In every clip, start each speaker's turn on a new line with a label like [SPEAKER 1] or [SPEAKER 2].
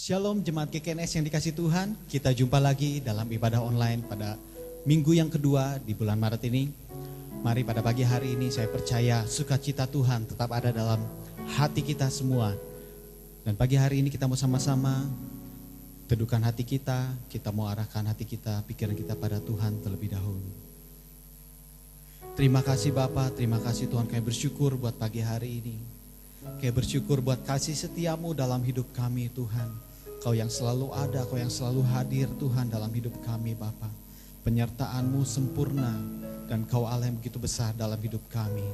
[SPEAKER 1] Shalom jemaat GKNS yang dikasih Tuhan, kita jumpa lagi dalam ibadah online pada minggu yang kedua di bulan Maret ini. Mari pada pagi hari ini saya percaya sukacita Tuhan tetap ada dalam hati kita semua. Dan pagi hari ini kita mau sama-sama teduhkan hati kita mau arahkan hati kita, pikiran kita pada Tuhan terlebih dahulu. Terima kasih Bapa, terima kasih Tuhan, kami bersyukur buat pagi hari ini. Kami bersyukur buat kasih setiamu dalam hidup kami Tuhan. Kau yang selalu ada, Kau yang selalu hadir Tuhan dalam hidup kami Bapa. Penyertaan-Mu sempurna dan Kau Allah yang begitu besar dalam hidup kami.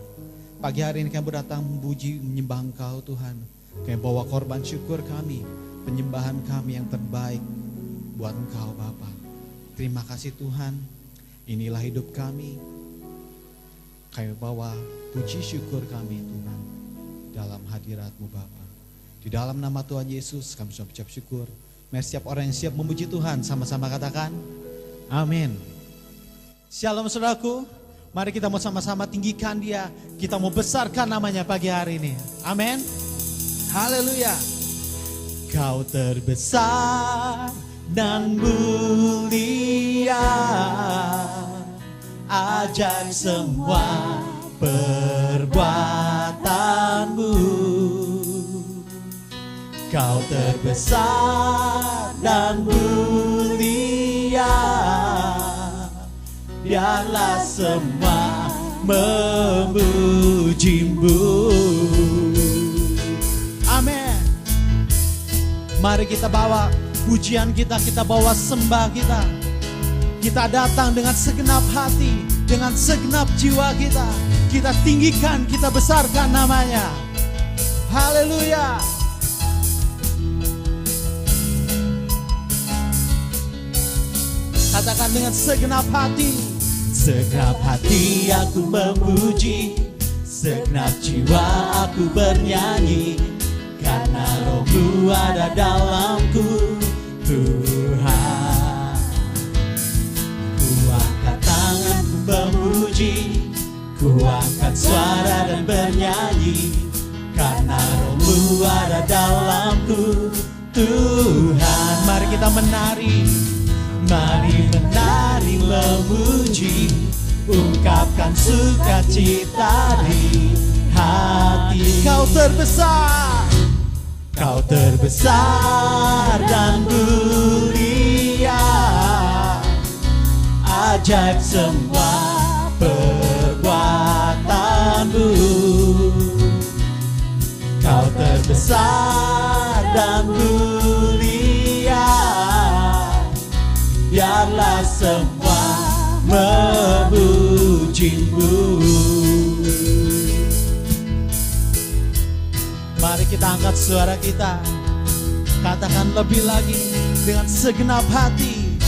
[SPEAKER 1] Pagi hari ini kami datang memuji, menyembah Engkau Tuhan. Kami bawa korban syukur kami, penyembahan kami yang terbaik buat Engkau Bapa. Terima kasih Tuhan, inilah hidup kami. Kami bawa puji syukur kami Tuhan dalam hadirat-Mu Bapa. Di dalam nama Tuhan Yesus kami sudah ucap syukur. Mari setiap orang yang siap memuji Tuhan sama-sama katakan amin. Shalom saudaraku, mari kita mau sama-sama tinggikan Dia. Kita mau besarkan namanya pagi hari ini. Amin. Haleluya. Kau terbesar dan mulia, ajaib semua perbuatanmu. Kau terbesar dan mulia, biarlah semua memuji-Mu. Amin. Mari kita bawa pujian kita bawa sembah kita. Kita datang dengan segenap hati, dengan segenap jiwa kita. Kita tinggikan, kita besarkan namanya. Haleluya. Katakan dengan segenap hati. Segenap hati aku memuji, segenap jiwa aku bernyanyi, karena Roh-Mu ada dalamku, Tuhan. Ku angkat tanganku memuji, ku angkat suara dan bernyanyi, karena Roh-Mu ada dalamku, Tuhan. Mari kita menari. Mari menari memuji, ungkapkan sukacita di hati. Kau terbesar, Kau terbesar dan mulia, ajaib semua perbuatanmu. Kau terbesar dan mulia, biarlah semua memuji-Mu. Mari kita angkat suara kita, katakan lebih lagi dengan segenap hati.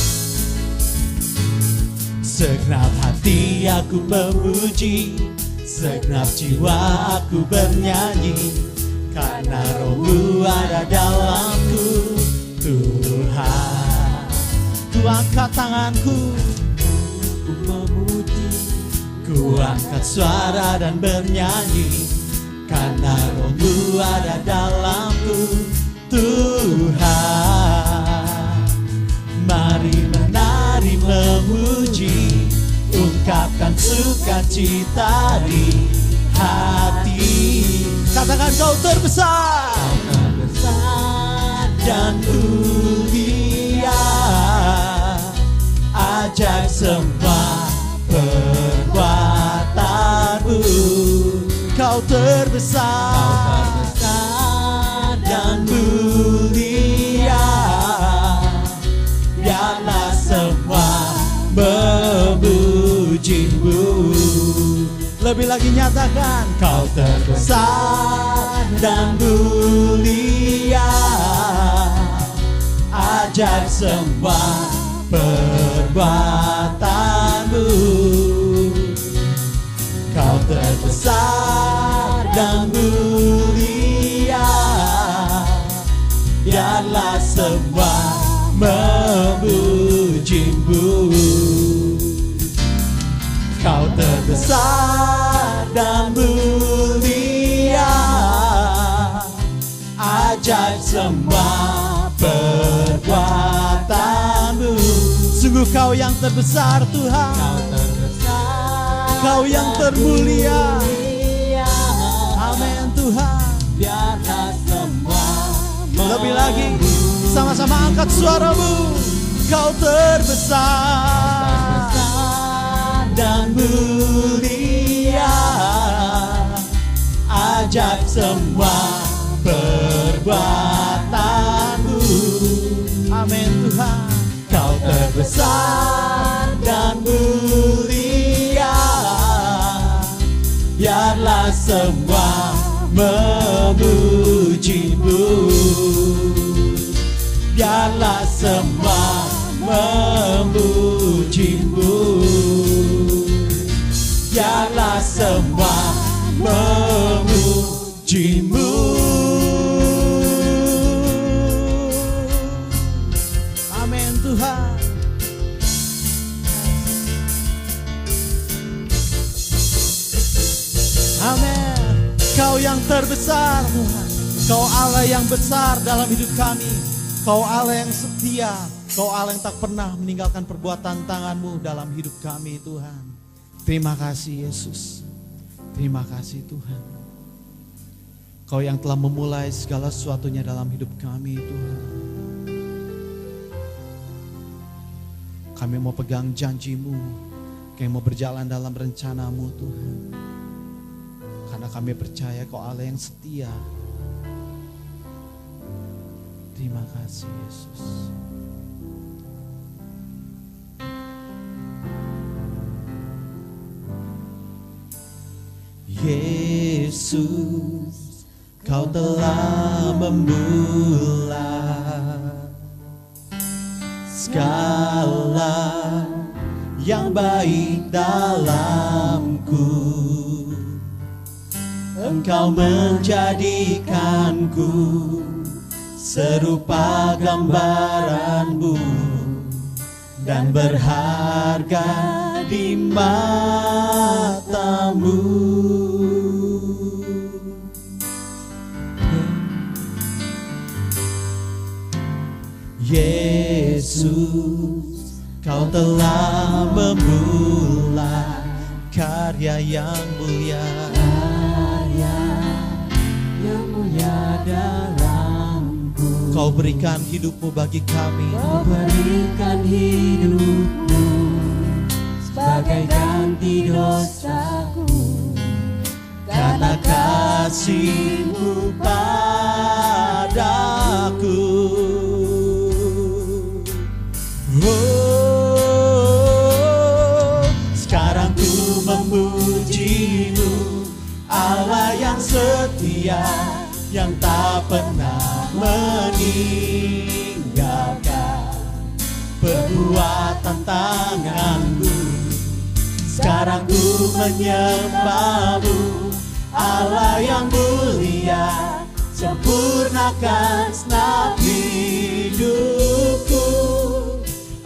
[SPEAKER 1] Segenap hati aku memuji, segenap jiwa aku bernyanyi, karena Roh-Mu ada dalamku, Tuhan. Ku angkat tanganku, ku memuji, ku angkat suara dan bernyanyi, karena Roh-Mu ada dalamku, Tuhan. Mari menari memuji, ungkapkan sukacita di hati. Katakan Kau terbesar, Kau terbesar dan mulia, ajaib semua perbuatanmu. Kau terbesar, dan mulia, biarlah semua memuji-Mu. Lebih lagi nyatakan, Kau terbesar dan mulia, ajaib semua perbuatanmu. Kau terbesar dan mulia, biarlah semua memuji-Mu. Kau terbesar dan mulia, ajaib semua perbuatanmu. Sungguh Kau yang terbesar Tuhan,
[SPEAKER 2] Kau terbesar,
[SPEAKER 1] Kau yang termulia. Amin Tuhan.
[SPEAKER 2] Biarlah semua
[SPEAKER 1] Lebih lagi, sama-sama angkat suaramu. Kau terbesar dan mulia, ajaib semua perbuatanmu. Amin Tuhan. Kau terbesar dan mulia, biarlah semua memuji-Mu. Biarlah semua memuji-Mu. Biarlah semua memuji-Mu. Amin Tuhan. Amin. Kau yang terbesar Tuhan. Kau Allah yang besar dalam hidup kami. Kau Allah yang setia. Kau Allah yang tak pernah meninggalkan perbuatan tangan-Mu dalam hidup kami Tuhan. Terima kasih Yesus. Terima kasih Tuhan. Kau yang telah memulai segala sesuatunya dalam hidup kami Tuhan. Kami mau pegang janji-Mu. Kami mau berjalan dalam rencana-Mu Tuhan. Karena kami percaya Kau Allah yang setia. Terima kasih Yesus. Yesus, Kau telah memulai segala yang baik dalamku. Engkau menjadikanku serupa gambaran-Mu dan berharga di mata-Mu. Yesus, Kau telah memulai karya yang mulia, dalamku. Kau berikan hidup-Mu bagi kami.
[SPEAKER 2] Kau berikan hidup-Mu sebagai ganti dosaku.
[SPEAKER 1] Karena kasih-Mu padaku. Oh, sekarang ku memuji-Mu, Allah yang setia, yang tak pernah meninggalkan perbuatan tangan-Mu. Sekarang ku menyembah-Mu, Allah yang mulia, sempurnakan segenap hidupku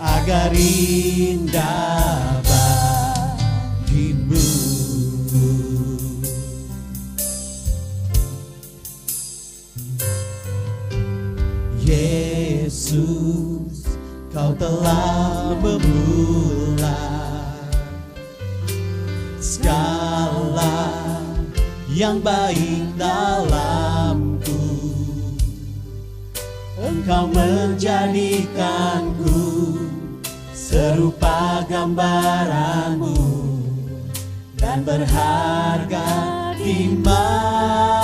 [SPEAKER 1] agar indah bagi-Mu. Yesus, Kau telah memulai segala yang baik dalamku. Engkau menjadikanku serupa gambaran-Mu dan berharga di mata-Mu.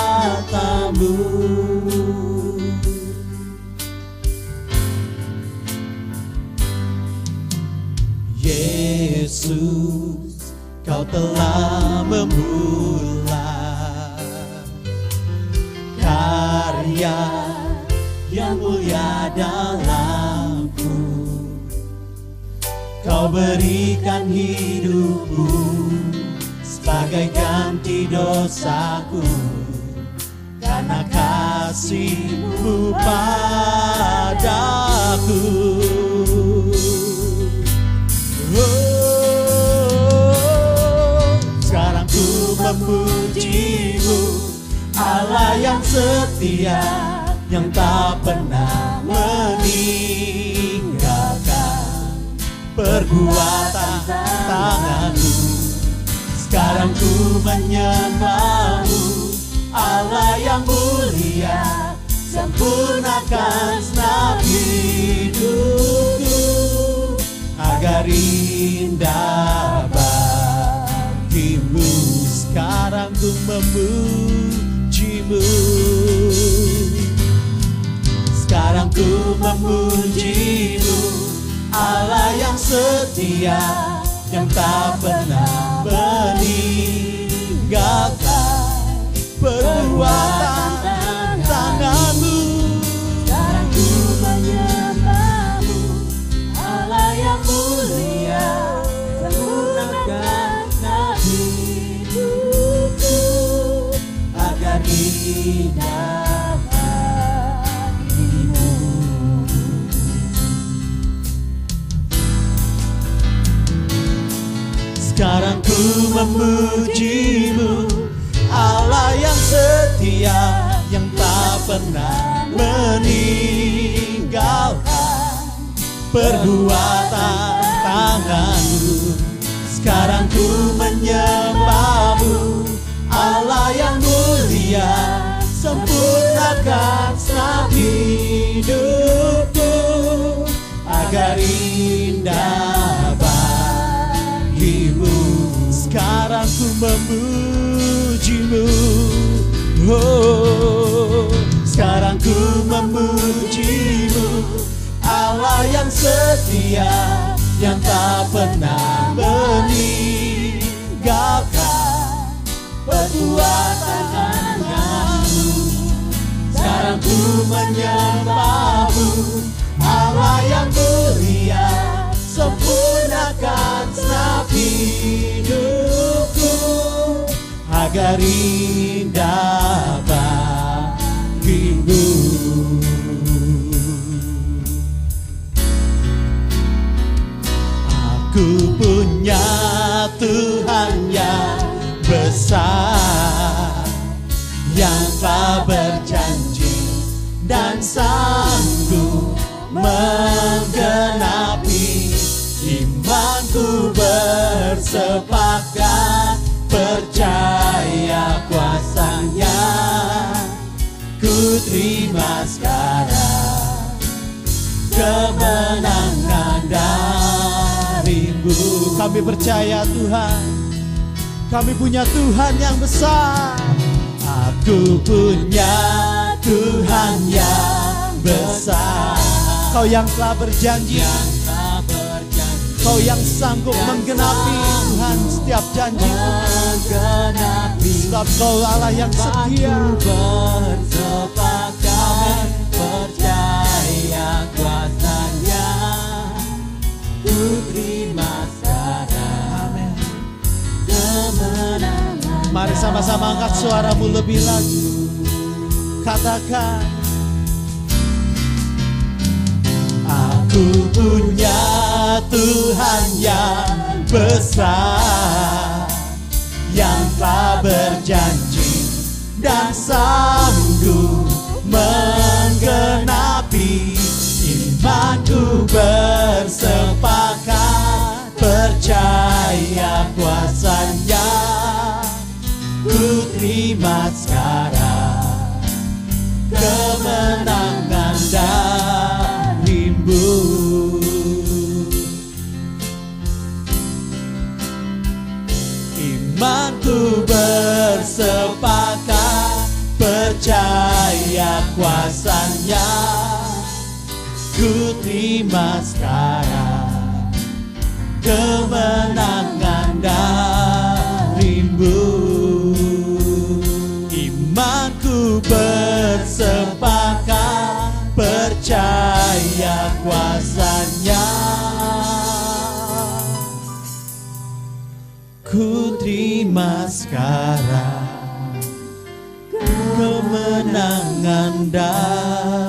[SPEAKER 1] Yesus, Kau telah memulai karya yang mulia dalamku. Kau berikan hidup-Mu sebagai ganti dosaku. Karena kasih-Mu padaku. Sekarang ku memuji-Mu, Allah yang setia, yang tak pernah perbuatan tanganmu. Sekarang ku menyembahmu, Allah yang mulia, sempurnakan senap hidupku agar indah bagimu. Sekarang ku memujimu, sekarang ku memujimu, Allah yang setia, yang tak pernah meninggalkan perbuatan tanganmu.
[SPEAKER 2] Sekarang ku menyembahmu, Allah yang mulia, sempurnakan senap hidupku agar indah bagimu.
[SPEAKER 1] Sekarang ku memujimu, Allah yang setia, yang tak pernah meninggalkan perbuatan tanganmu. Sekarang ku menyembahmu, Allah yang mulia, sempurnakan senap hidupku agar indah bagimu. Sekarang ku memujimu, oh, sekarang ku memujimu, Allah yang setia, yang tak pernah meninggalkan perbuatan tanganmu. Sekarang ku menyembahmu, Allah yang mulia, sempurnakan senap hidupku agar indah bagimu. Aku punya Tuhan yang besar, yang telah berjanji dan sanggup menggenapi. Imanku bersepakat, percaya kuasanya, ku terima sekarang kemenangan darimu. Kami percaya Tuhan, kami punya Tuhan yang besar. Aku punya Tuhan yang besar, Kau yang telah berjanji, Kau yang sanggup menggenapi Tuhan setiap janji, sebab Kau Allah yang setia.
[SPEAKER 2] Bersepakat, percaya kuasanya, ku terima sekarang kemenangan.
[SPEAKER 1] Mari sama-sama angkat suaramu lebih lagi, katakan, aku punya Tuhan yang besar, yang telah berjanji dan sanggup menggenapi. Imanku bersepakat, percaya kuasanya, ku terima sekarang kemenangan darimu. Imanku bersepakat, percaya kuasanya, ku terima sekarang kemenangan darimu. Imanku bersepakat, percaya kuasanya, ku terima sekarang kemenangan darimu.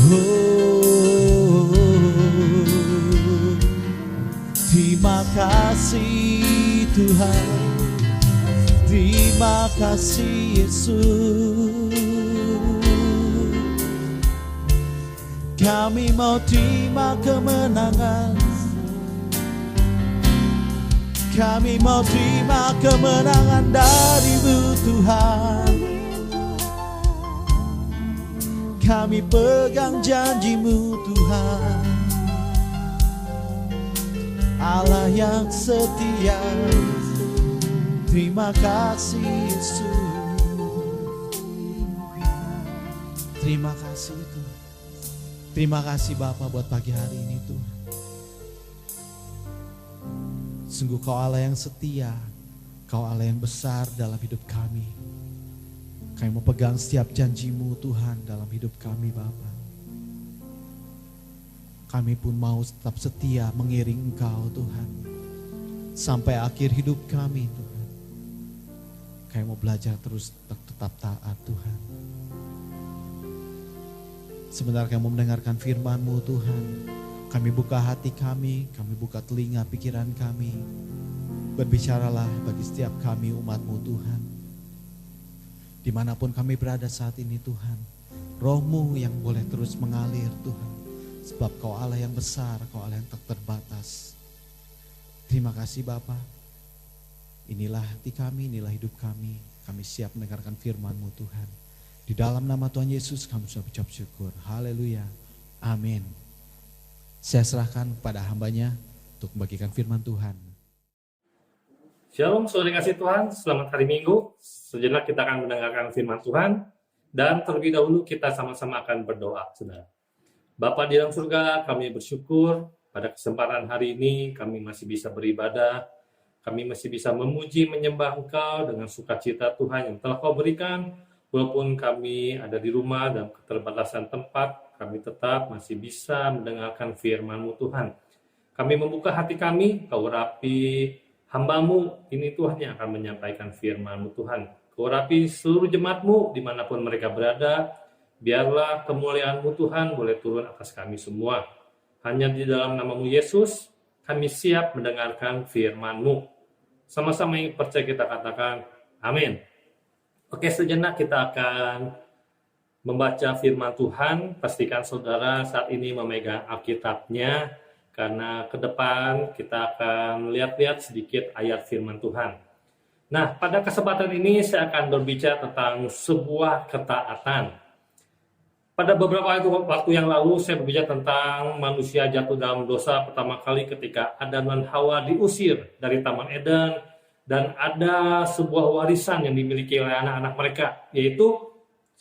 [SPEAKER 1] Oh, terima kasih Tuhan, terima kasih Yesus. Kami mau terima kemenangan. Kami mau terima kemenangan dari-Mu Tuhan. Kami pegang janji-Mu Tuhan, Allah yang setia. Terima kasih Yesus. Terima kasih Tuhan. Terima kasih Bapa buat pagi hari ini Tuhan. Sungguh Kau Allah yang setia, Kau Allah yang besar dalam hidup kami. Kami mau pegang setiap janji-Mu Tuhan dalam hidup kami Bapa. Kami pun mau tetap setia mengiring Engkau Tuhan, sampai akhir hidup kami Tuhan. Kami mau belajar terus tetap taat Tuhan. Sebentar kami mau mendengarkan firman-Mu Tuhan. Kami buka hati kami buka telinga pikiran kami. Berbicaralah bagi setiap kami umat-Mu Tuhan. Dimanapun kami berada saat ini Tuhan, Roh-Mu yang boleh terus mengalir Tuhan. Sebab Kau Allah yang besar, Kau Allah yang tak terbatas. Terima kasih Bapa. Inilah hati kami, inilah hidup kami. Kami siap mendengarkan firman-Mu Tuhan. Di dalam nama Tuhan Yesus kami sudah ucap syukur. Haleluya. Amin. Saya serahkan kepada hambanya untuk membagikan firman Tuhan.
[SPEAKER 3] Shalom saudara kasih Tuhan, selamat hari Minggu. Sejenak kita akan mendengarkan firman Tuhan. Dan terlebih dahulu kita sama-sama akan berdoa, saudara. Bapa di dalam surga, kami bersyukur pada kesempatan hari ini kami masih bisa beribadah. Kami masih bisa memuji, menyembah Engkau dengan sukacita Tuhan yang telah Kau berikan. Walaupun kami ada di rumah dalam keterbatasan tempat, kami tetap masih bisa mendengarkan firman-Mu Tuhan. Kami membuka hati kami, Kau urapi hamba-Mu ini Tuhan yang akan menyampaikan firman-Mu Tuhan. Kau urapi seluruh jemaat-Mu dimanapun mereka berada. Biarlah kemuliaan-Mu Tuhan boleh turun atas kami semua. Hanya di dalam nama-Mu Yesus, kami siap mendengarkan firman-Mu. Sama-sama yang percaya kita katakan, amin. Oke, sejenak kita akan membaca firman Tuhan. Pastikan saudara saat ini memegang Alkitabnya, karena ke depan kita akan lihat-lihat sedikit ayat firman Tuhan. Nah, pada kesempatan ini saya akan berbicara tentang sebuah ketaatan. Pada beberapa waktu yang lalu saya berbicara tentang manusia jatuh dalam dosa pertama kali ketika Adam dan Hawa diusir dari Taman Eden. Dan ada sebuah warisan yang dimiliki oleh anak-anak mereka, yaitu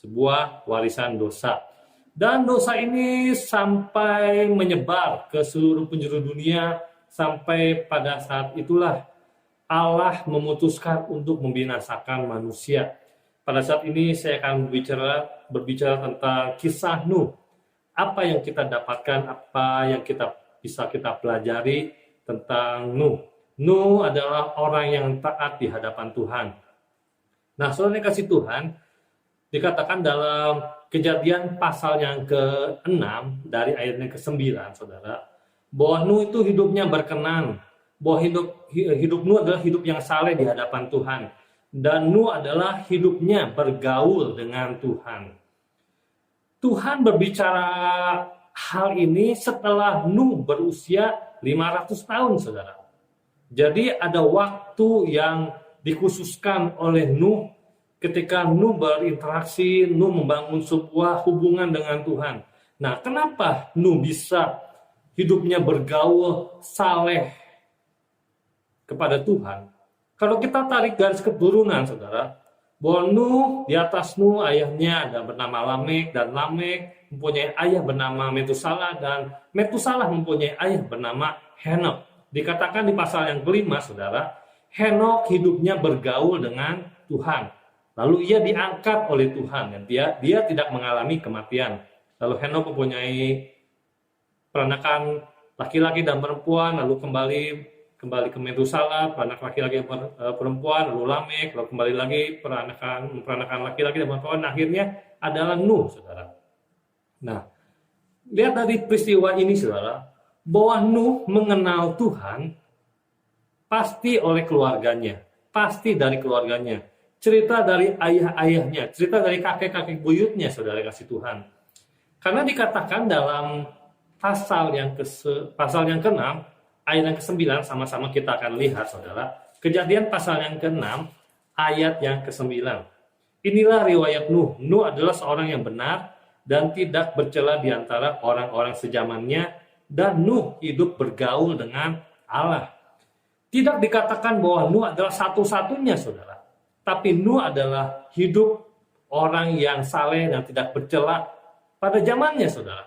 [SPEAKER 3] sebuah warisan dosa. Dan dosa ini sampai menyebar ke seluruh penjuru dunia, sampai pada saat itulah Allah memutuskan untuk membinasakan manusia. Pada saat ini saya akan berbicara tentang kisah Nuh. Apa yang kita dapatkan, apa yang bisa kita pelajari tentang Nuh. Nuh adalah orang yang taat di hadapan Tuhan. Nah, saudara kasih Tuhan, dikatakan dalam Kejadian pasal yang ke-6 dari ayat yang ke-9, saudara, bahwa Nuh itu hidupnya berkenan, bahwa hidup Nuh adalah hidup yang saleh di hadapan Tuhan. Dan Nuh adalah hidupnya bergaul dengan Tuhan. Tuhan berbicara hal ini setelah Nuh berusia 500 tahun, saudara. Jadi ada waktu yang dikhususkan oleh Nuh ketika Nuh berinteraksi, Nuh membangun sebuah hubungan dengan Tuhan. Nah, kenapa Nuh bisa hidupnya bergaul saleh kepada Tuhan? Kalau kita tarik garis keturunan, saudara, bahwa Nuh, di atas Nuh ayahnya ada bernama Lamek, dan Lamek mempunyai ayah bernama Metusalah, dan Metusalah mempunyai ayah bernama Henok. Dikatakan di pasal yang kelima, saudara, Henok hidupnya bergaul dengan Tuhan. Lalu ia diangkat oleh Tuhan dan dia tidak mengalami kematian. Lalu Henok mempunyai peranakan laki-laki dan perempuan, lalu kembali ke Metusalah, peranak laki-laki dan perempuan, lalu Lamek, lalu kembali lagi peranakan laki-laki dan perempuan. Akhirnya adalah Nuh, saudara. Nah, lihat dari peristiwa ini, saudara, bahwa Nuh mengenal Tuhan pasti oleh keluarganya, pasti dari keluarganya. Cerita dari ayah-ayahnya, cerita dari kakek-kakek buyutnya, saudara kasih Tuhan. Karena dikatakan dalam pasal yang ke-6, ayat yang ke-9, sama-sama kita akan lihat, saudara. Kejadian pasal yang ke-6, ayat yang ke-9. Inilah riwayat Nuh. Nuh adalah seorang yang benar dan tidak bercela di antara orang-orang sezamannya, dan Nuh hidup bergaul dengan Allah. Tidak dikatakan bahwa Nuh adalah satu-satunya, saudara. Tapi Nuh adalah hidup orang yang saleh dan tidak bercela pada zamannya, saudara.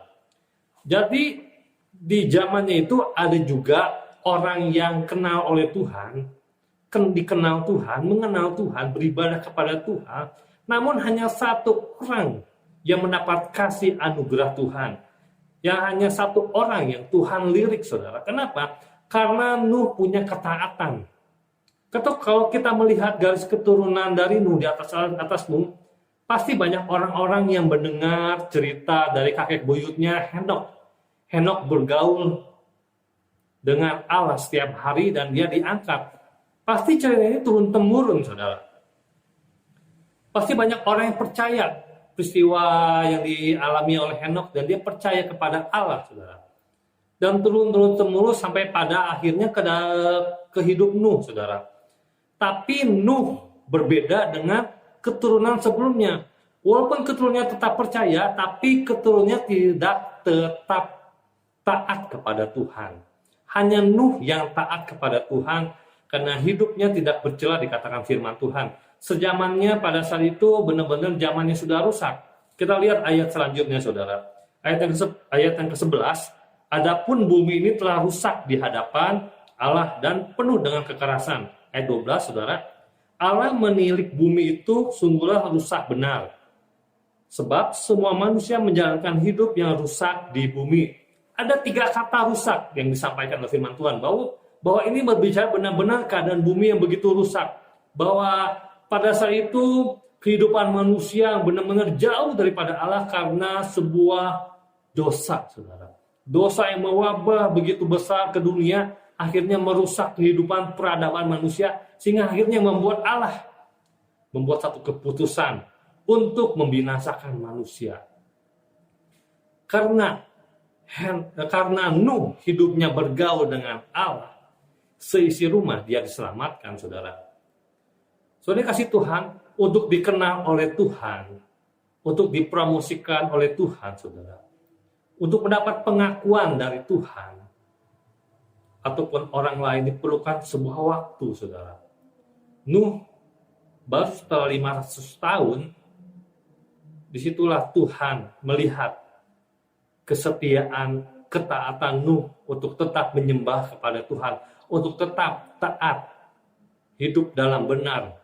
[SPEAKER 3] Jadi di zamannya itu ada juga orang yang kenal oleh Tuhan, dikenal Tuhan, mengenal Tuhan, beribadah kepada Tuhan. Namun hanya satu orang yang mendapat kasih anugerah Tuhan. Yang hanya satu orang yang Tuhan lirik, saudara. Kenapa? Karena Nuh punya ketaatan. Kalau kita melihat garis keturunan dari Nuh di atas Nuh, pasti banyak orang-orang yang mendengar cerita dari kakek buyutnya Henokh. Henokh bergaul dengan Allah setiap hari dan dia diangkat. Pasti cerita ini turun-temurun, saudara. Pasti banyak orang yang percaya peristiwa yang dialami oleh Henokh dan dia percaya kepada Allah, saudara. Dan turun-temurun sampai pada akhirnya ke hidup Nuh, saudara. Tapi Nuh berbeda dengan keturunan sebelumnya. Walaupun keturunannya tetap percaya, tapi keturunannya tidak tetap taat kepada Tuhan. Hanya Nuh yang taat kepada Tuhan karena hidupnya tidak bercela, dikatakan firman Tuhan. Sejamannya pada saat itu benar-benar zamannya sudah rusak. Kita lihat ayat selanjutnya, saudara. Ayat yang ke-11. Adapun bumi ini telah rusak di hadapan Allah dan penuh dengan kekerasan. Ayat 12, saudara. Allah menilik bumi itu sungguhlah rusak benar. Sebab semua manusia menjalankan hidup yang rusak di bumi. Ada 3 kata rusak yang disampaikan oleh firman Tuhan. Bahwa ini berbicara benar-benar keadaan bumi yang begitu rusak. Bahwa pada saat itu kehidupan manusia benar-benar jauh daripada Allah karena sebuah dosa, saudara. Dosa yang mewabah begitu besar ke dunia, akhirnya merusak kehidupan peradaban manusia, sehingga akhirnya membuat Allah membuat satu keputusan untuk membinasakan manusia. Karena Nuh hidupnya bergaul dengan Allah, seisi rumah dia diselamatkan, saudara. Saudara kasih Tuhan, untuk dikenal oleh Tuhan, untuk dipromosikan oleh Tuhan, saudara. Untuk mendapat pengakuan dari Tuhan, ataupun orang lain diperlukan sebuah waktu, saudara. Nuh baru setelah 500 tahun, disitulah Tuhan melihat kesetiaan, ketaatan Nuh untuk tetap menyembah kepada Tuhan, untuk tetap taat, hidup dalam benar,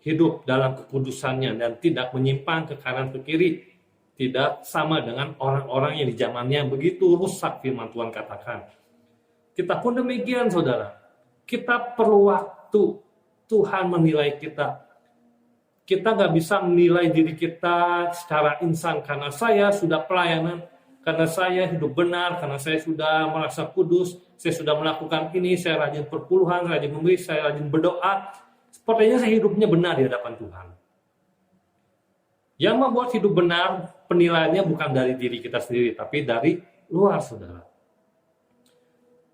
[SPEAKER 3] hidup dalam kekudusannya, dan tidak menyimpang ke kanan ke kiri. Tidak sama dengan orang-orang yang di zamannya begitu rusak, firman Tuhan katakan. Kita pun demikian, saudara. Kita perlu waktu Tuhan menilai kita. Kita nggak bisa menilai diri kita secara insan karena saya sudah pelayanan, karena saya hidup benar, karena saya sudah merasa kudus, saya sudah melakukan ini, saya rajin perpuluhan, rajin memberi, saya rajin berdoa. Sepertinya saya hidupnya benar di hadapan Tuhan. Yang membuat hidup benar, penilaiannya bukan dari diri kita sendiri, tapi dari luar, saudara.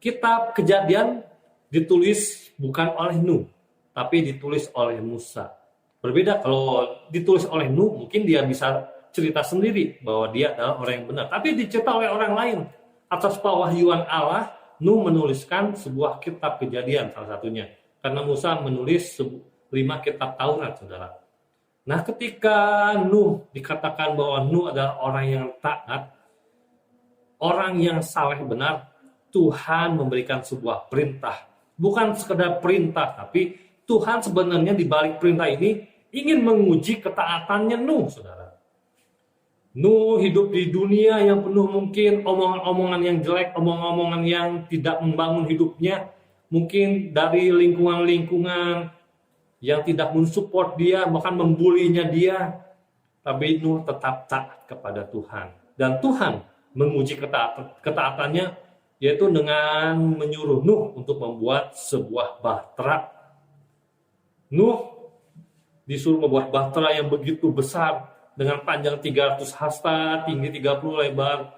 [SPEAKER 3] Kitab Kejadian ditulis bukan oleh Nuh, tapi ditulis oleh Musa. Berbeda kalau ditulis oleh Nuh, mungkin dia bisa cerita sendiri bahwa dia adalah orang yang benar. Tapi dicerita oleh orang lain. Atas pewahyuan Allah, Nuh menuliskan sebuah kitab Kejadian salah satunya. Karena Musa menulis 5 kitab Taurat, saudara. Nah, ketika Nuh dikatakan bahwa Nuh adalah orang yang taat, orang yang saleh benar, Tuhan memberikan sebuah perintah. Bukan sekedar perintah, tapi Tuhan sebenarnya di balik perintah ini ingin menguji ketaatannya Nuh, saudara. Nuh hidup di dunia yang penuh mungkin omongan-omongan yang jelek, omongan-omongan yang tidak membangun hidupnya. Mungkin dari lingkungan-lingkungan yang tidak mensupport dia, bahkan membulinya dia. Tapi Nuh tetap taat kepada Tuhan. Dan Tuhan menguji ketaatannya, yaitu dengan menyuruh Nuh untuk membuat sebuah bahtera. Nuh disuruh membuat bahtera yang begitu besar, dengan panjang 300 hasta, tinggi 30, lebar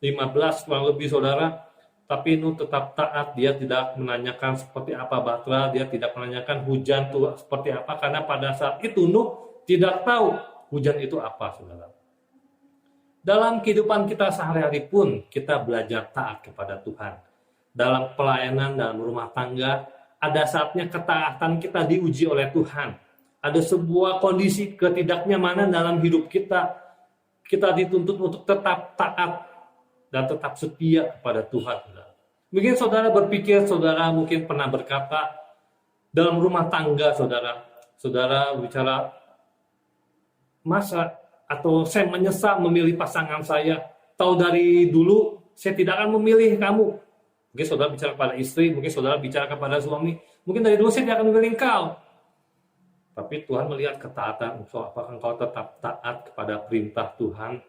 [SPEAKER 3] 15 kurang lebih saudara. Tapi Nuh tetap taat, dia tidak menanyakan seperti apa bahtera, dia tidak menanyakan hujan itu seperti apa, karena pada saat itu Nuh tidak tahu hujan itu apa saudara. Dalam kehidupan kita sehari-hari pun kita belajar taat kepada Tuhan. Dalam pelayanan, dalam rumah tangga, ada saatnya ketaatan kita diuji oleh Tuhan. Ada sebuah kondisi ketidaknyamanan dalam hidup kita. Kita dituntut untuk tetap taat dan tetap setia kepada Tuhan. Mungkin saudara berpikir, saudara mungkin pernah berkata dalam rumah tangga saudara bicara, masa atau saya menyesal memilih pasangan saya. Tahu dari dulu saya tidak akan memilih kamu. Mungkin saudara bicara kepada istri, mungkin saudara bicara kepada suami. Mungkin dari dulu saya tidak akan memilih engkau. Tapi Tuhan melihat ketaatan engkau. Apakah engkau tetap taat kepada perintah Tuhan,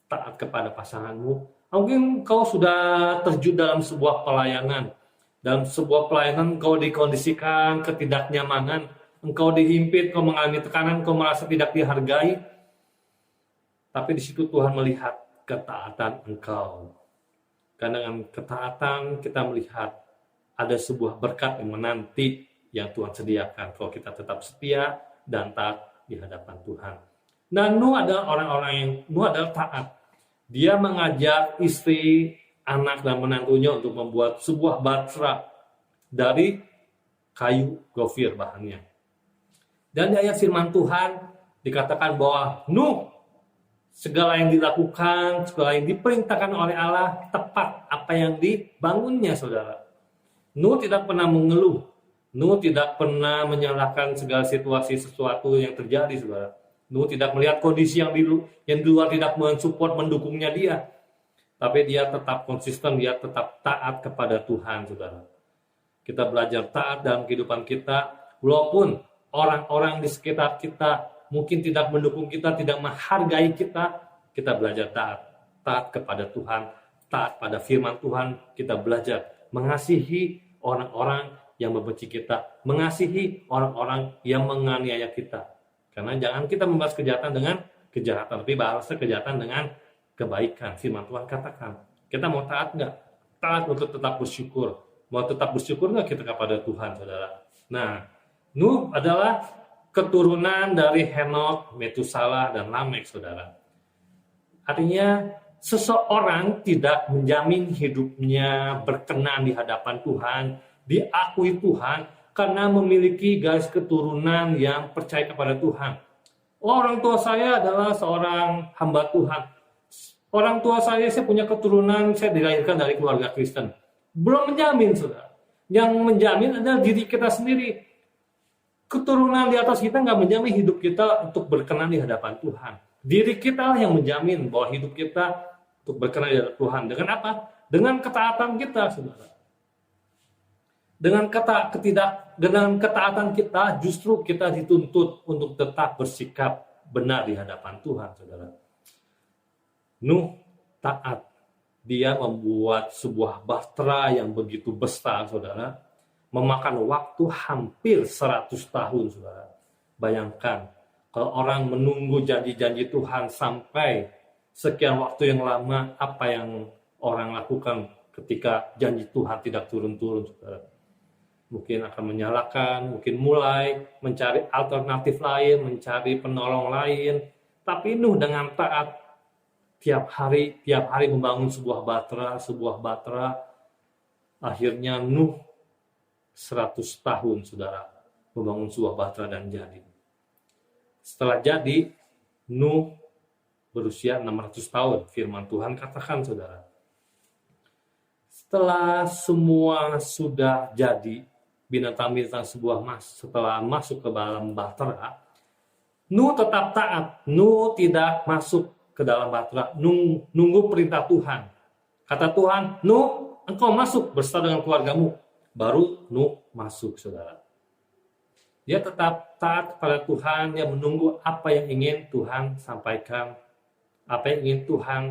[SPEAKER 3] taat kepada pasanganmu? Mungkin engkau sudah terjun dalam sebuah pelayanan. Dalam sebuah pelayanan engkau dikondisikan ketidaknyamanan. Engkau dihimpit, engkau mengalami tekanan, engkau merasa tidak dihargai. Tapi di situ Tuhan melihat ketaatan engkau. Karena dengan ketaatan kita melihat ada sebuah berkat yang menanti yang Tuhan sediakan kalau kita tetap setia dan taat di hadapan Tuhan. Nah, Nuh adalah Nuh adalah taat. Dia mengajak istri, anak dan menantunya untuk membuat sebuah bahtera dari kayu gofir bahannya. Dan di ayat firman Tuhan dikatakan bahwa Nuh, segala yang dilakukan, segala yang diperintahkan oleh Allah tepat apa yang dibangunnya saudara. Nuh tidak pernah mengeluh. Nuh tidak pernah menyalahkan segala situasi sesuatu yang terjadi, saudara. Nuh tidak melihat kondisi yang di luar tidak mensupport, mendukungnya dia. Tapi dia tetap konsisten, dia tetap taat kepada Tuhan, saudara. Kita belajar taat dalam kehidupan kita, walaupun orang-orang di sekitar kita mungkin tidak mendukung kita, tidak menghargai kita, kita belajar taat. Taat kepada Tuhan, taat pada firman Tuhan, kita belajar mengasihi orang-orang yang membenci kita, mengasihi orang-orang yang menganiaya kita. Karena jangan kita membalas kejahatan dengan kejahatan, tapi balasnya kejahatan dengan kebaikan. Firman Tuhan katakan, kita mau taat nggak? Taat untuk tetap bersyukur. Mau tetap bersyukur nggak kita kepada Tuhan, saudara? Nah, Nuh adalah keturunan dari Henokh, Metusalah, dan Lamek, saudara. Artinya, seseorang tidak menjamin hidupnya berkenan di hadapan Tuhan, diakui Tuhan karena memiliki garis keturunan yang percaya kepada Tuhan. Orang tua saya adalah seorang hamba Tuhan. Orang tua saya punya keturunan, saya dilahirkan dari keluarga Kristen. Belum menjamin, saudara. Yang menjamin adalah diri kita sendiri. Keturunan di atas kita nggak menjamin hidup kita untuk berkenan di hadapan Tuhan. Diri kita lah yang menjamin bahwa hidup kita untuk berkenan di hadapan Tuhan. Dengan apa? Dengan ketaatan kita, saudara. Dengan ketaatan kita, justru kita dituntut untuk tetap bersikap benar di hadapan Tuhan, saudara. Nuh taat. Dia membuat sebuah bahtera yang begitu besar, saudara. Memakan waktu hampir 100 tahun, saudara. Bayangkan, kalau orang menunggu janji-janji Tuhan sampai sekian waktu yang lama, apa yang orang lakukan ketika janji Tuhan tidak turun-turun, saudara. Mungkin akan menyalahkan, mungkin mulai mencari alternatif lain, mencari penolong lain. Tapi Nuh dengan taat, tiap hari membangun sebuah bahtera. Akhirnya Nuh 100 tahun, saudara, membangun sebuah bahtera dan jadi. Setelah jadi, Nuh berusia 600 tahun. Firman Tuhan katakan, saudara. Setelah semua sudah jadi, binatang-binatang setelah masuk ke dalam bahtera, Nuh tetap taat. Nuh tidak masuk ke dalam bahtera, nunggu perintah Tuhan. Kata Tuhan, Nuh, engkau masuk beserta dengan keluargamu. Baru Nuh masuk, saudara. Dia tetap taat kepada Tuhan, dia menunggu apa yang ingin Tuhan sampaikan, apa yang ingin Tuhan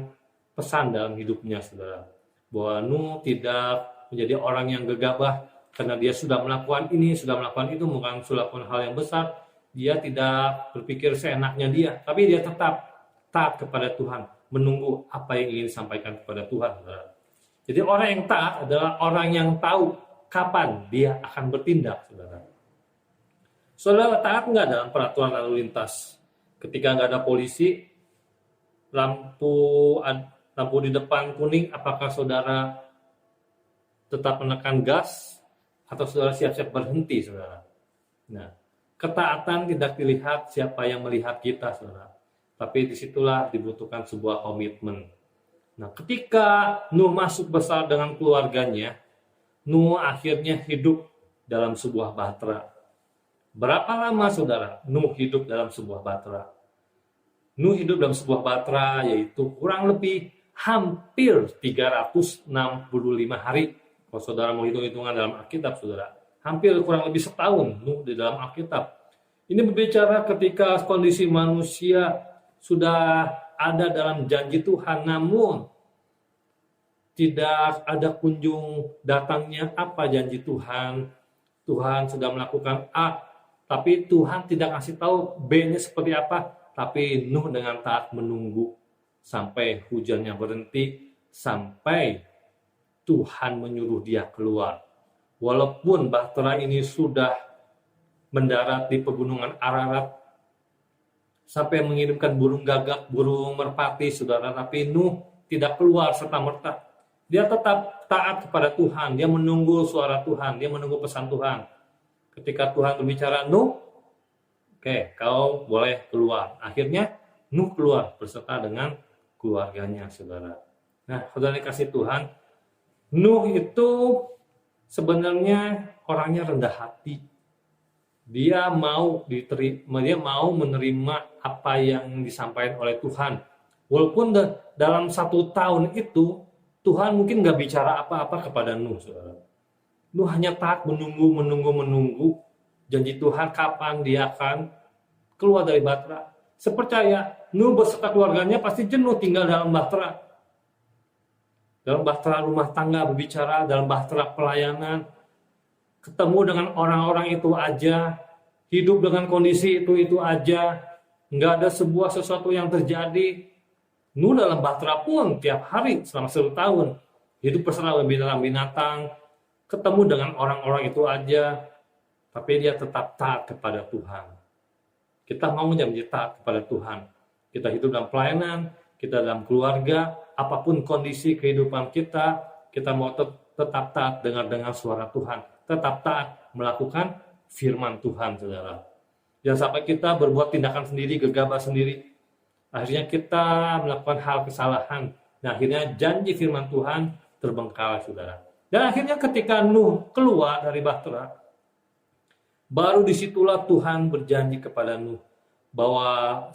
[SPEAKER 3] pesan dalam hidupnya, saudara. Bahwa Nuh tidak menjadi orang yang gegabah, karena dia sudah melakukan ini, sudah melakukan itu, bukan sudah melakukan hal yang besar. Dia tidak berpikir seenaknya dia, tapi dia tetap taat kepada Tuhan, menunggu apa yang ingin disampaikan kepada Tuhan. Saudara. Jadi orang yang taat adalah orang yang tahu kapan dia akan bertindak. Saudara, saudara taat nggak dalam peraturan lalu lintas? Ketika nggak ada polisi, lampu di depan kuning, apakah saudara tetap menekan gas atau saudara siap-siap berhenti, saudara? Nah, ketaatan tidak dilihat siapa yang melihat kita, saudara. Tapi disitulah dibutuhkan sebuah komitmen. Nah, ketika Nuh masuk bersama dengan keluarganya, Nuh akhirnya hidup dalam sebuah bahtera. Berapa lama, saudara, Nuh hidup dalam sebuah bahtera? Nuh hidup dalam sebuah bahtera yaitu kurang lebih hampir 365 hari. Kalau saudara mau hitung-hitungan dalam Alkitab, saudara, hampir kurang lebih setahun Nuh di dalam Alkitab. Ini berbicara ketika kondisi manusia sudah ada dalam janji Tuhan, namun tidak ada kunjung datangnya apa janji Tuhan. Tuhan sudah melakukan A, tapi Tuhan tidak kasih tahu B-nya seperti apa. Tapi Nuh dengan taat menunggu sampai hujannya berhenti, sampai Tuhan menyuruh dia keluar. Walaupun bahtera ini sudah mendarat di pegunungan Ararat, sampai mengirimkan burung gagak, burung merpati, saudara, tapi Nuh tidak keluar serta-merta. Dia tetap taat kepada Tuhan, dia menunggu suara Tuhan, dia menunggu pesan Tuhan. Ketika Tuhan berbicara, Nuh, oke, kau boleh keluar. Akhirnya Nuh keluar beserta dengan keluarganya, saudara. Nah, saudara dikasih Tuhan, Nuh itu sebenarnya orangnya rendah hati. Dia mau menerima apa yang disampaikan oleh Tuhan. Walaupun dalam 1 tahun itu Tuhan mungkin nggak bicara apa-apa kepada Nuh, saudara. Nuh hanya taat menunggu janji Tuhan kapan dia akan keluar dari bahtera. Sepercaya Nuh beserta keluarganya pasti jenuh tinggal dalam bahtera. Dalam bahtera rumah tangga berbicara, dalam bahtera pelayanan, ketemu dengan orang-orang itu aja, hidup dengan kondisi itu aja, nggak ada sesuatu yang terjadi. Nuh dalam bahtera pun tiap hari selama 1 tahun, hidup bersama binatang-binatang, ketemu dengan orang-orang itu aja, tapi dia tetap taat kepada Tuhan. Kita mau menjadi taat kepada Tuhan. Kita hidup dalam pelayanan, kita dalam keluarga, apapun kondisi kehidupan kita mau tetap taat dengar suara Tuhan. Tetap taat melakukan firman Tuhan, saudara. Jangan sampai kita berbuat tindakan sendiri, gegabah sendiri. Akhirnya kita melakukan hal kesalahan. Nah, akhirnya janji firman Tuhan terbengkalai, saudara. Dan akhirnya ketika Nuh keluar dari bahtera, baru disitulah Tuhan berjanji kepada Nuh bahwa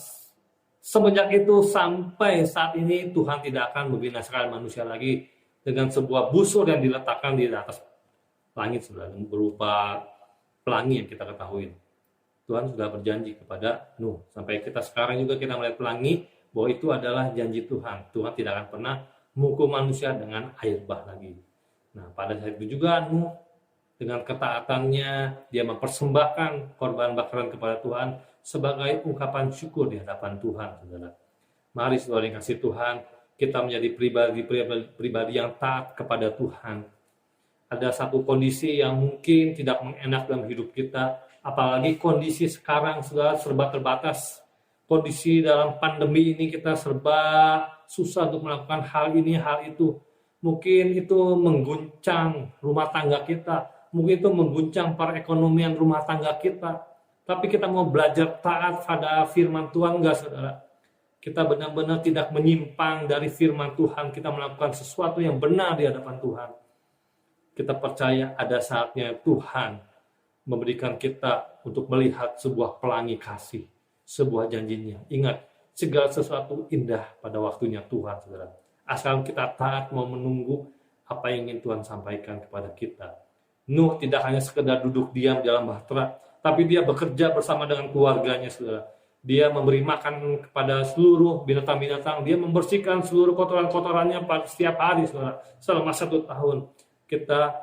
[SPEAKER 3] semenjak itu sampai saat ini Tuhan tidak akan membinasakan manusia lagi dengan sebuah busur yang diletakkan di atas langit, saudara, berupa pelangi yang kita ketahui. Tuhan sudah berjanji kepada Nuh. Sampai kita sekarang juga kita melihat pelangi bahwa itu adalah janji Tuhan. Tuhan tidak akan pernah menghukum manusia dengan air bah lagi. Nah, pada saat itu juga Nuh dengan ketaatannya dia mempersembahkan korban bakaran kepada Tuhan sebagai ungkapan syukur di hadapan Tuhan, saudara. Mari saudara yang kasih Tuhan, kita menjadi pribadi yang taat kepada Tuhan. Ada satu kondisi yang mungkin tidak enak dalam hidup kita, apalagi kondisi sekarang saudara serba terbatas. Kondisi dalam pandemi ini kita serba susah untuk melakukan hal ini, hal itu. Mungkin itu mengguncang rumah tangga kita, mungkin itu mengguncang perekonomian rumah tangga kita. Tapi kita mau belajar taat pada firman Tuhan, enggak, saudara? Kita benar-benar tidak menyimpang dari firman Tuhan, kita melakukan sesuatu yang benar di hadapan Tuhan. Kita percaya ada saatnya Tuhan memberikan kita untuk melihat sebuah pelangi kasih, sebuah janjinya. Ingat, segala sesuatu indah pada waktunya Tuhan, saudara. Asal kita taat mau menunggu apa yang ingin Tuhan sampaikan kepada kita. Nuh tidak hanya sekedar duduk diam dalam bahtera, tapi dia bekerja bersama dengan keluarganya, saudara. Dia memberi makan kepada seluruh binatang-binatang, dia membersihkan seluruh kotoran-kotorannya setiap hari, saudara, selama 1 tahun. Kita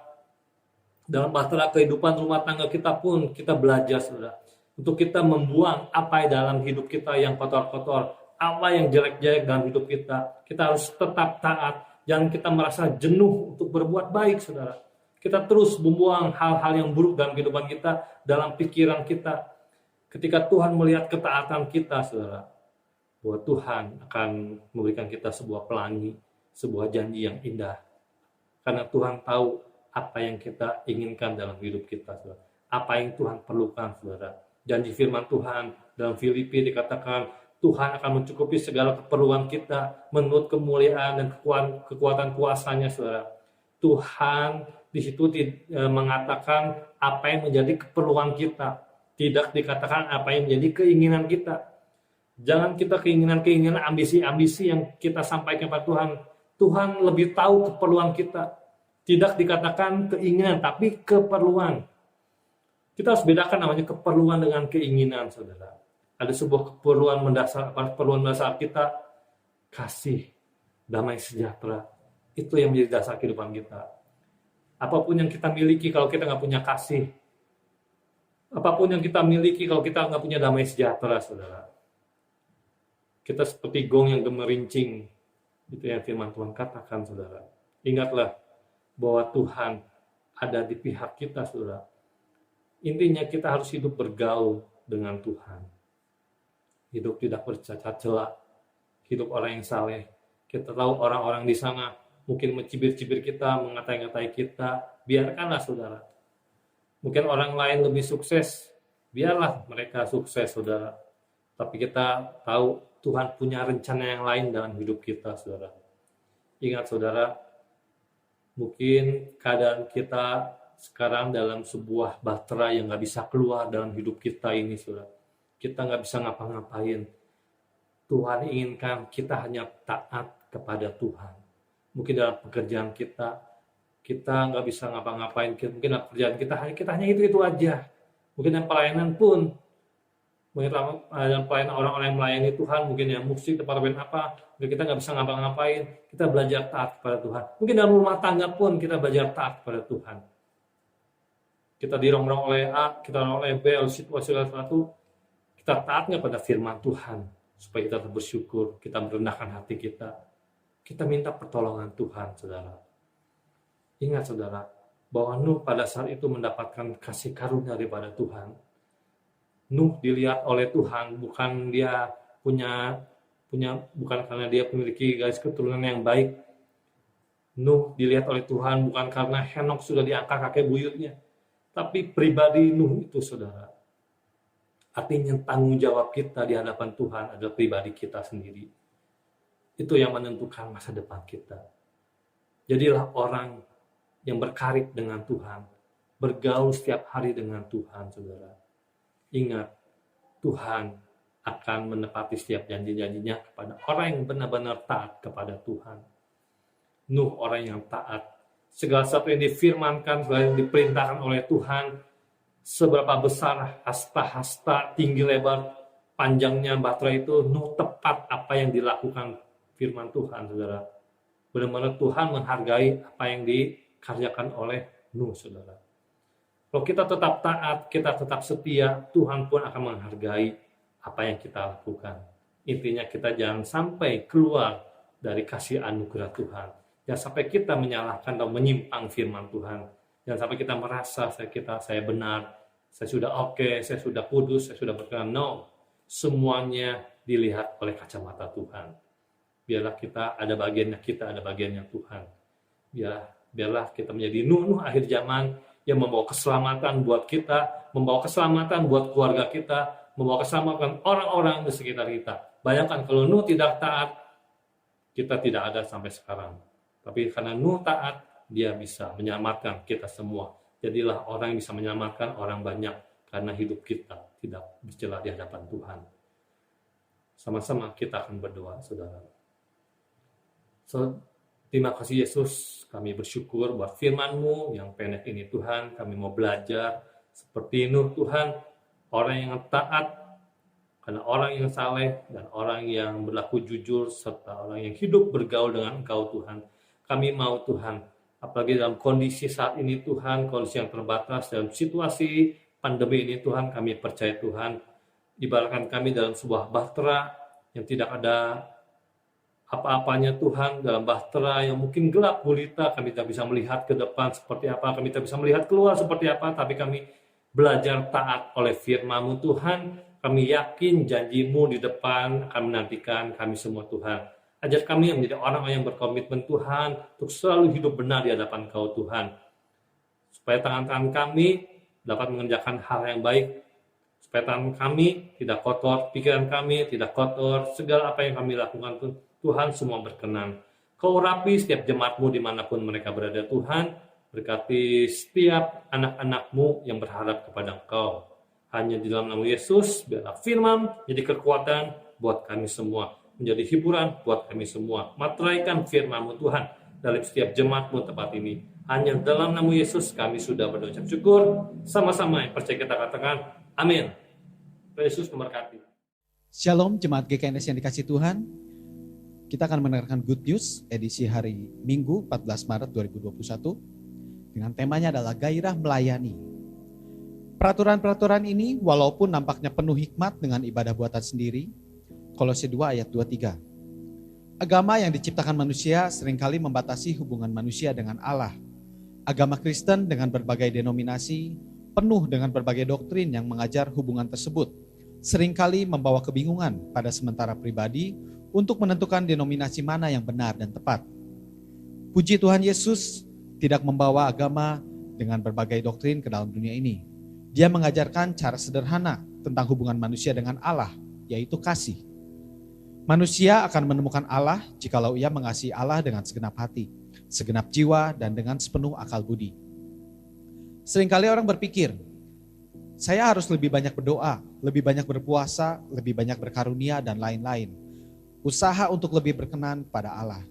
[SPEAKER 3] dalam bahtera kehidupan rumah tangga kita pun kita belajar, saudara, untuk kita membuang apa dalam hidup kita yang kotor-kotor, apa yang jelek-jelek dalam hidup kita. Kita harus tetap taat. Jangan kita merasa jenuh untuk berbuat baik, saudara. Kita terus membuang hal-hal yang buruk dalam kehidupan kita, dalam pikiran kita. Ketika Tuhan melihat ketaatan kita, saudara, bahwa Tuhan akan memberikan kita sebuah pelangi, sebuah janji yang indah. Karena Tuhan tahu apa yang kita inginkan dalam hidup kita, saudara. Apa yang Tuhan perlukan, saudara. Janji firman Tuhan dalam Filipi dikatakan, Tuhan akan mencukupi segala keperluan kita menurut kemuliaan dan kekuatan kuasanya, saudara. Tuhan di situ mengatakan apa yang menjadi keperluan kita, tidak dikatakan apa yang menjadi keinginan kita. Jangan kita keinginan-keinginan, ambisi-ambisi yang kita sampaikan kepada Tuhan. Tuhan lebih tahu keperluan kita. Tidak dikatakan keinginan, tapi keperluan. Kita harus bedakan namanya keperluan dengan keinginan, saudara. Ada sebuah keperluan mendasar kita, kasih, damai sejahtera. Itu yang menjadi dasar kehidupan kita. Apapun yang kita miliki kalau kita nggak punya kasih, apapun yang kita miliki kalau kita nggak punya damai sejahtera, saudara, kita seperti gong yang gemerincing. Itu yang firman Tuhan katakan, saudara. Ingatlah bahwa Tuhan ada di pihak kita, saudara. Intinya kita harus hidup bergaul dengan Tuhan. Hidup tidak bercacat celah, hidup orang yang saleh. Kita tahu orang-orang di sana mungkin mencibir-cibir kita, mengatai-ngatai kita, biarkanlah, saudara. Mungkin orang lain lebih sukses, biarlah mereka sukses, saudara. Tapi kita tahu Tuhan punya rencana yang lain dalam hidup kita, saudara. Ingat, saudara, mungkin keadaan kita sekarang dalam sebuah bahtera yang gak bisa keluar dalam hidup kita ini, saudara. Kita nggak bisa ngapa-ngapain. Tuhan inginkan kita hanya taat kepada Tuhan. Mungkin dalam pekerjaan kita nggak bisa ngapa-ngapain. Mungkin dalam pekerjaan kita hanya itu aja. Mungkin dalam pelayanan pun, mungkin dalam pelayanan orang-orang yang melayani Tuhan, mungkin yang musik, tempat apa, mungkin kita nggak bisa ngapa-ngapain. Kita belajar taat kepada Tuhan. Mungkin dalam rumah tangga pun kita belajar taat kepada Tuhan. Kita dirongrong oleh A, kita dirongrong oleh B, oleh situasi sesuatu. Kita taatnya pada firman Tuhan, supaya kita bersyukur, kita merendahkan hati kita. Kita minta pertolongan Tuhan, saudara. Ingat, saudara, bahwa Nuh pada saat itu mendapatkan kasih karunia daripada Tuhan. Nuh dilihat oleh Tuhan, bukan dia bukan karena dia memiliki garis keturunan yang baik. Nuh dilihat oleh Tuhan bukan karena Henok sudah diangkat kakek buyutnya, tapi pribadi Nuh itu, saudara. Artinya tanggung jawab kita di hadapan Tuhan adalah pribadi kita sendiri. Itu yang menentukan masa depan kita. Jadilah orang yang berkarib dengan Tuhan. Bergaul setiap hari dengan Tuhan, saudara. Ingat, Tuhan akan menepati setiap janji-janjinya kepada orang yang benar-benar taat kepada Tuhan. Nuh orang yang taat. Segala sesuatu yang difirmankan, segala yang diperintahkan oleh Tuhan, seberapa besar hasta-hasta, tinggi lebar, panjangnya bahtera itu, Nuh tepat apa yang dilakukan firman Tuhan, saudara. Benar-benar Tuhan menghargai apa yang dikerjakan oleh Nuh, saudara. Kalau kita tetap taat, kita tetap setia, Tuhan pun akan menghargai apa yang kita lakukan. Intinya kita jangan sampai keluar dari kasih anugerah Tuhan. Jangan sampai kita menyalahkan atau menyimpang firman Tuhan. Jangan sampai kita merasa saya benar, saya sudah oke, saya sudah kudus, saya sudah berkenan. No, semuanya dilihat oleh kacamata Tuhan. Biarlah kita ada bagiannya Tuhan. Biarlah kita menjadi Nuh akhir zaman yang membawa keselamatan buat kita, membawa keselamatan buat keluarga kita, membawa keselamatan orang-orang di sekitar kita. Bayangkan kalau Nuh tidak taat, kita tidak ada sampai sekarang. Tapi karena Nuh taat, dia bisa menyelamatkan kita semua. Jadilah orang yang bisa menyelamatkan orang banyak karena hidup kita tidak bercela di hadapan Tuhan. Sama-sama kita akan berdoa, saudara. Terima kasih Yesus, kami bersyukur buat firman-Mu yang pendek ini Tuhan. Kami mau belajar seperti Nuh Tuhan, orang yang taat, karena orang yang saleh dan orang yang berlaku jujur serta orang yang hidup bergaul dengan Engkau Tuhan. Kami mau Tuhan, apalagi dalam kondisi saat ini Tuhan, kondisi yang terbatas, dalam situasi pandemi ini Tuhan, kami percaya Tuhan, ibaratkan kami dalam sebuah bahtera yang tidak ada apa-apanya Tuhan, dalam bahtera yang mungkin gelap gulita, kami tidak bisa melihat ke depan seperti apa, kami tidak bisa melihat keluar seperti apa, tapi kami belajar taat oleh firman-Mu Tuhan. Kami yakin janji-Mu di depan akan menantikan kami semua Tuhan. Ajar kami yang menjadi orang-orang yang berkomitmen Tuhan untuk selalu hidup benar di hadapan Kau Tuhan. Supaya tangan-tangan kami dapat mengerjakan hal yang baik, supaya tangan kami tidak kotor, pikiran kami tidak kotor, segala apa yang kami lakukan Tuhan semua berkenan. Kau urapi setiap jemaat-Mu dimanapun mereka berada Tuhan. Berkati setiap anak-anak-Mu yang berharap kepada Engkau. Hanya di dalam nama Yesus, biarlah firman jadi kekuatan buat kami semua. Menjadi hiburan buat kami semua. Materaikan firman-Mu Tuhan dalam setiap jemaat-Mu tempat ini. Hanya dalam nama Yesus kami sudah berdoa syukur. Sama-sama yang percaya kita katakan, amin. Yesus memberkati.
[SPEAKER 1] Shalom jemaat GKNS yang dikasih Tuhan. Kita akan mendengarkan Good News edisi hari Minggu 14 Maret 2021 dengan temanya adalah gairah melayani. Peraturan-peraturan ini walaupun nampaknya penuh hikmat dengan ibadah buatan sendiri, Kolose 2 ayat 23. Agama yang diciptakan manusia seringkali membatasi hubungan manusia dengan Allah. Agama Kristen dengan berbagai denominasi penuh dengan berbagai doktrin yang mengajar hubungan tersebut, seringkali membawa kebingungan pada sementara pribadi untuk menentukan denominasi mana yang benar dan tepat. Puji Tuhan, Yesus tidak membawa agama dengan berbagai doktrin ke dalam dunia ini. Dia mengajarkan cara sederhana tentang hubungan manusia dengan Allah, yaitu kasih. Manusia akan menemukan Allah jikalau ia mengasihi Allah dengan segenap hati, segenap jiwa, dan dengan sepenuh akal budi. Seringkali orang berpikir, saya harus lebih banyak berdoa, lebih banyak berpuasa, lebih banyak berkarunia, dan lain-lain. Usaha untuk lebih berkenan pada Allah.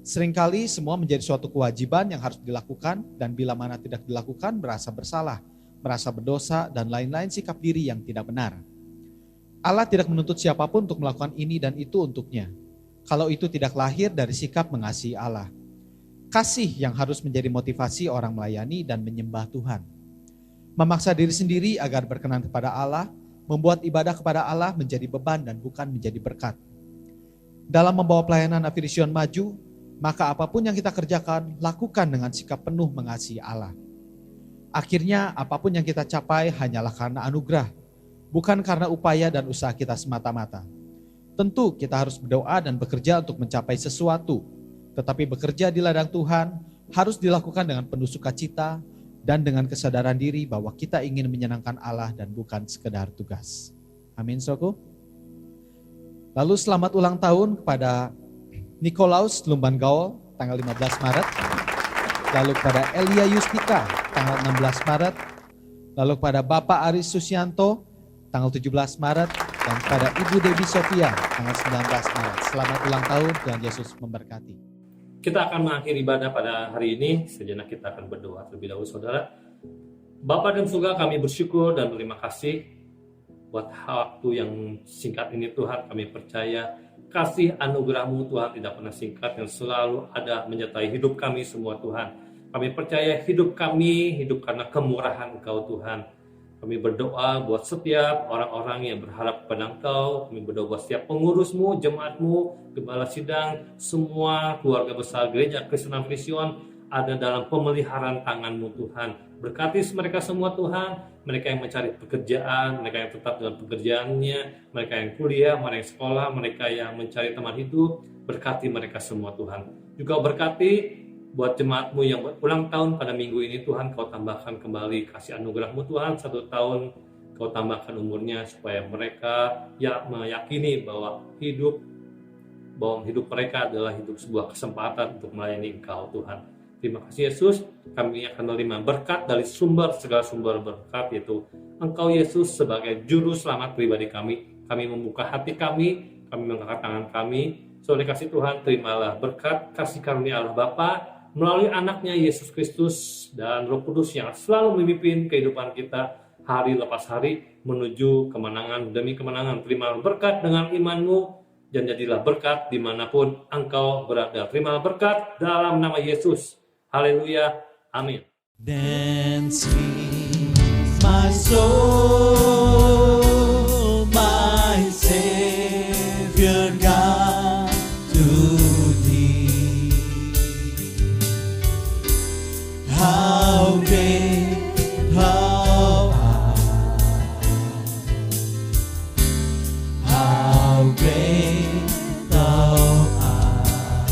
[SPEAKER 1] Seringkali semua menjadi suatu kewajiban yang harus dilakukan, dan bila mana tidak dilakukan merasa bersalah, merasa berdosa, dan lain-lain sikap diri yang tidak benar. Allah tidak menuntut siapapun untuk melakukan ini dan itu untuknya, kalau itu tidak lahir dari sikap mengasihi Allah. Kasih yang harus menjadi motivasi orang melayani dan menyembah Tuhan. Memaksa diri sendiri agar berkenan kepada Allah, membuat ibadah kepada Allah menjadi beban dan bukan menjadi berkat. Dalam membawa pelayanan Afirision maju, maka apapun yang kita kerjakan, lakukan dengan sikap penuh mengasihi Allah. Akhirnya apapun yang kita capai hanyalah karena anugerah, bukan karena upaya dan usaha kita semata-mata. Tentu kita harus berdoa dan bekerja untuk mencapai sesuatu, tetapi bekerja di ladang Tuhan harus dilakukan dengan penuh sukacita dan dengan kesadaran diri bahwa kita ingin menyenangkan Allah dan bukan sekedar tugas. Amin, saudaraku. Lalu selamat ulang tahun kepada Nikolaus Lumban Gaul tanggal 15 Maret. Lalu kepada Elia Yustika tanggal 16 Maret. Lalu kepada Bapak Aris Susianto tanggal 17 Maret. Dan kepada Ibu Debbie Sofia tanggal 19 Maret. Selamat ulang tahun, Tuhan Yesus memberkati.
[SPEAKER 3] Kita akan mengakhiri ibadah pada hari ini. Sejenak kita akan berdoa terlebih dahulu, saudara. Bapa dan surga, kami bersyukur dan berterima kasih buat waktu yang singkat ini Tuhan. Kami percaya kasih anugerah-Mu Tuhan tidak pernah singkat, yang selalu ada menyertai hidup kami semua Tuhan. Kami percaya hidup kami hidup karena kemurahan Engkau Tuhan. Kami berdoa buat setiap orang-orang yang berharap kepada Engkau. Kami berdoa buat setiap pengurus-Mu, jemaat-Mu, gembala sidang, semua keluarga besar Gereja Kristen Afirision ada dalam pemeliharaan tangan-Mu Tuhan. Berkati mereka semua Tuhan, mereka yang mencari pekerjaan, mereka yang tetap dalam pekerjaannya, mereka yang kuliah, mereka yang sekolah, mereka yang mencari teman hidup, berkati mereka semua Tuhan. Juga berkati buat jemaat-Mu yang berulang tahun pada minggu ini Tuhan, Kau tambahkan kembali kasih anugerah-Mu Tuhan, 1 tahun Kau tambahkan umurnya supaya mereka meyakini bahwa hidup mereka adalah hidup sebuah kesempatan untuk melayani Engkau Tuhan. Terima kasih Yesus, kami akan menerima berkat dari segala sumber berkat, yaitu Engkau Yesus sebagai juru selamat pribadi kami. Kami membuka hati kami mengangkat tangan kami. Oleh kasih Tuhan, terimalah berkat kasih karunia Allah Bapa melalui anaknya Yesus Kristus dan Roh Kudus yang selalu memimpin kehidupan kita hari lepas hari menuju kemenangan demi kemenangan. Terimalah berkat dengan iman-Mu dan jadilah berkat dimanapun Engkau berada. Terimalah berkat dalam nama Yesus. Haleluya. Amin.
[SPEAKER 2] Dance with my soul, my Savior Savior God, to Thee. How great Thou art! How great Thou art!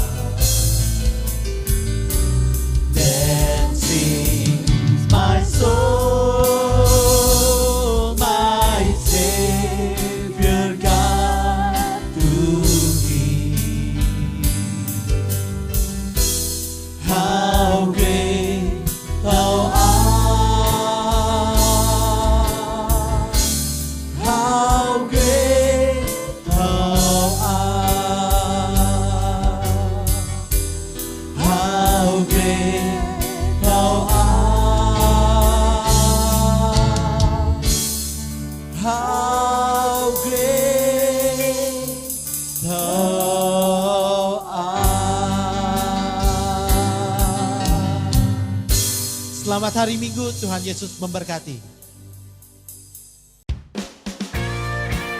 [SPEAKER 2] Then sings my soul, my Savior God, to Thee. How great Thou art! How great Thou art! How great Thou art! How great Thou art!
[SPEAKER 1] Selamat hari Minggu, Tuhan Yesus memberkati.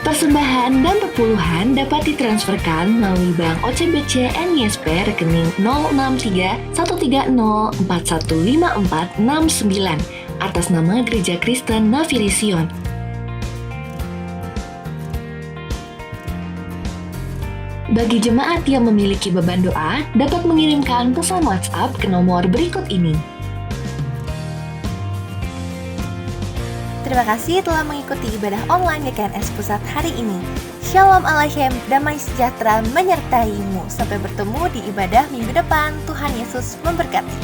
[SPEAKER 4] Persembahan dan perpuluhan dapat ditransferkan melalui Bank OCBC NISP rekening 063 130 415469 atas nama Gereja Kristen Nafiri Sion. Bagi jemaat yang memiliki beban doa, dapat mengirimkan pesan WhatsApp ke nomor berikut ini.
[SPEAKER 5] Terima kasih telah mengikuti ibadah online GKNS Pusat hari ini. Shalom Aleichem, damai sejahtera menyertaimu. Sampai bertemu di ibadah minggu depan. Tuhan Yesus memberkati.